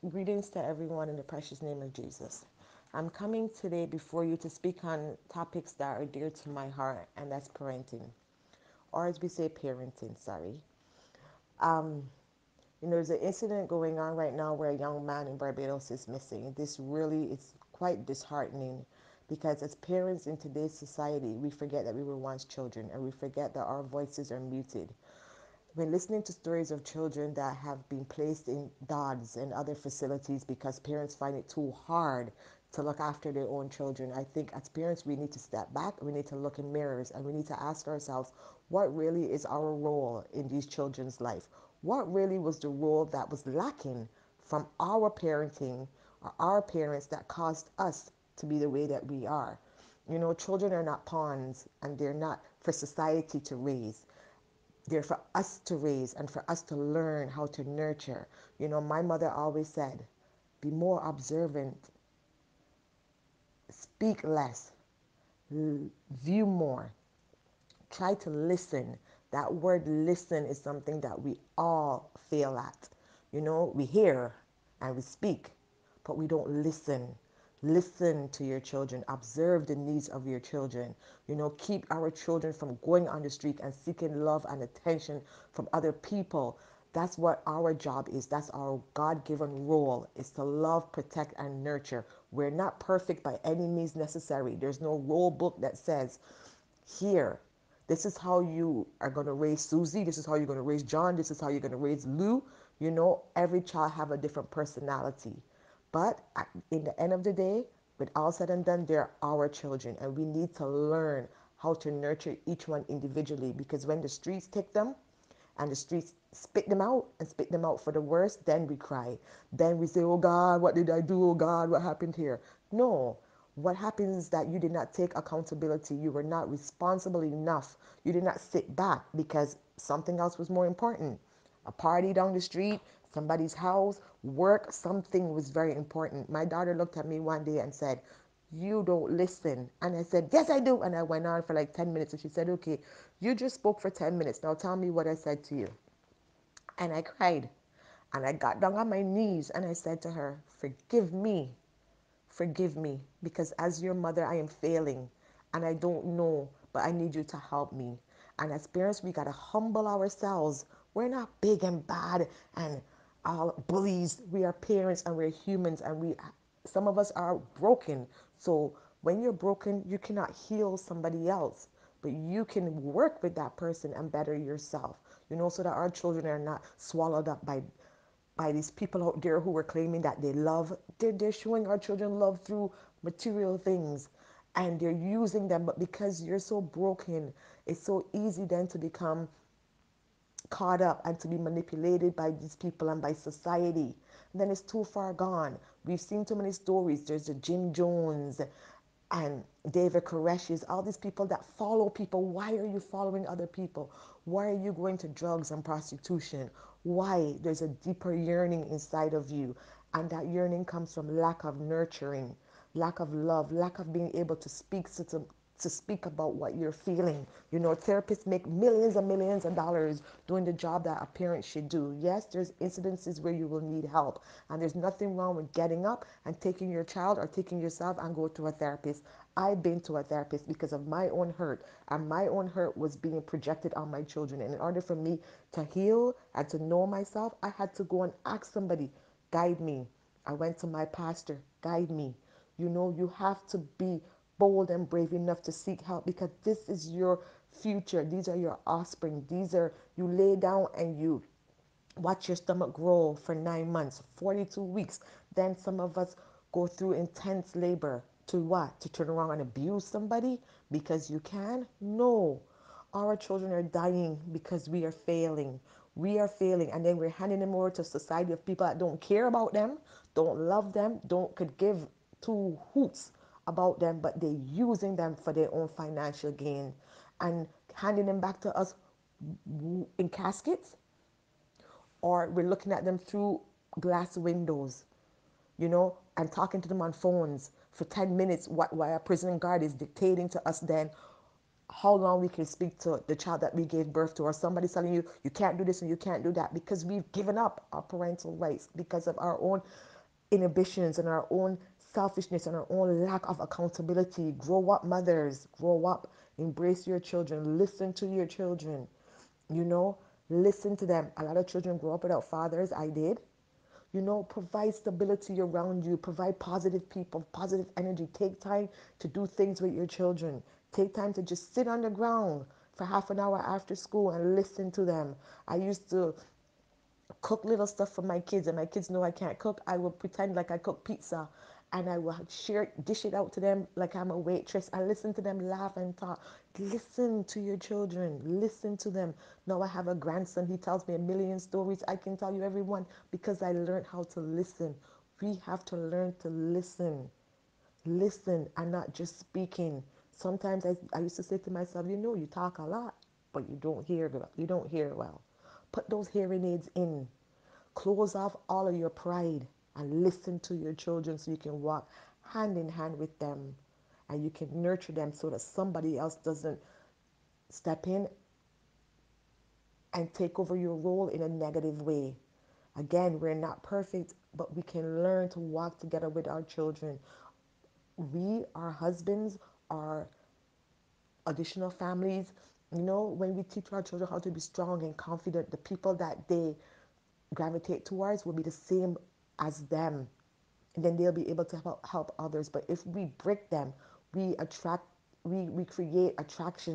Greetings to everyone in the precious name of Jesus. I'm coming today before you to speak on topics that are dear to my heart, and that's parenting, or as we say, parenting, sorry. Um, there's an incident going on right now where a young man in Barbados is missing. This really is quite disheartening because as parents in today's society, we forget that we were once children and we forget that our voices are muted. When listening to stories of children that have been placed in DODs and other facilities because parents find it too hard to look after their own children, I think as parents we need to step back, we need to look in mirrors, and we need to ask ourselves what really is our role in these children's life? What really was the role that was lacking from our parenting or our parents that caused us to be the way that we are? Children are not pawns and they're not for society to raise. They're for us to raise and for us to learn how to nurture. My mother always said, be more observant, speak less, view more, try to listen. That word listen is something that we all fail at. We hear and we speak, but we don't listen. Listen to your children, observe the needs of your children. Keep our children from going on the street and seeking love and attention from other people. That's what our job is. That's our God-given role, is to love, protect, and nurture. We're not perfect by any means necessary. There's no rule book that says, here, this is how you are going to raise Susie, this is how you're going to raise John, this is how you're going to raise Lou. Every child have a different personality, but in the end of the day, with all said and done, they're our children, and we need to learn how to nurture each one individually, because when the streets take them and the streets spit them out and spit them out for the worst, then we cry. Then we say, oh God, what did I do? Oh God, what happened here? No. What happens is that you did not take accountability. You were not responsible enough. You did not sit back because something else was more important. A party down the street, somebody's house, work, something was very important. My daughter looked at me one day and said, you don't listen. And I said, yes, I do. And I went on for like 10 minutes. And she said, okay, you just spoke for 10 minutes. Now tell me what I said to you. And I cried. And I got down on my knees and I said to her, forgive me. Forgive me. Because as your mother, I am failing. And I don't know, but I need you to help me. And as parents, we got to humble ourselves. We're not big and bad and all bullies. We are parents and we're humans, and some of us are broken. So when you're broken, you cannot heal somebody else, but you can work with that person and better yourself, so that our children are not swallowed up by these people out there who are claiming that they love. They're showing our children love through material things, and they're using them. But because you're so broken, it's so easy then to become caught up and to be manipulated by these people and by society. And then it's too far gone. We've seen too many stories. There's the Jim Jones and David Koresh's, all these people that follow people. Why are you following other people? Why are you going to drugs and prostitution? Why? There's a deeper yearning inside of you. And that yearning comes from lack of nurturing, lack of love, lack of being able to speak about what you're feeling. Therapists make millions and millions of dollars doing the job that a parent should do. Yes, there's incidences where you will need help, and there's nothing wrong with getting up and taking your child or taking yourself and go to a therapist. I've been to a therapist because of my own hurt, and my own hurt was being projected on my children. And in order for me to heal and to know myself, I had to go and ask somebody, guide me. I went to my pastor, guide me. You have to be bold and brave enough to seek help, because this is your future. These are your offspring. You lay down and you watch your stomach grow for 9 months, 42 weeks. Then some of us go through intense labor to what? To turn around and abuse somebody because you can? No. Our children are dying because we are failing. We are failing, and then we're handing them over to a society of people that don't care about them, don't love them, don't could give two hoots about them, but they're using them for their own financial gain and handing them back to us in caskets, or we're looking at them through glass windows, and talking to them on phones for 10 minutes while a prison guard is dictating to us then how long we can speak to the child that we gave birth to, or somebody telling you you can't do this and you can't do that, because we've given up our parental rights because of our own inhibitions and our own selfishness and our own lack of accountability. Grow up, mothers, grow up, embrace your children, listen to your children, you know, listen to them. A lot of children grow up without fathers. I did. You know, provide stability around you, provide positive people, positive energy. Take time to do things with your children. Take time to just sit on the ground for half an hour after school and listen to them. I used to cook little stuff for my kids, and my kids know I can't cook. I will pretend like I cook pizza, and I will dish it out to them like I'm a waitress. I listen to them laugh and talk. Listen to your children, listen to them. Now I have a grandson, he tells me a million stories. I can tell you every one because I learned how to listen. We have to learn to listen and not just speaking. Sometimes I used to say to myself, you know, you talk a lot, but you don't hear well. Put those hearing aids in. Close off all of your pride and listen to your children so you can walk hand in hand with them and you can nurture them so that somebody else doesn't step in and take over your role in a negative way. Again, we're not perfect, but we can learn to walk together with our children. We, our husbands, our additional families, you know, when we teach our children how to be strong and confident, the people that they gravitate towards will be the same as them. And then they'll be able to help others. But if we break them, we attract, we create attraction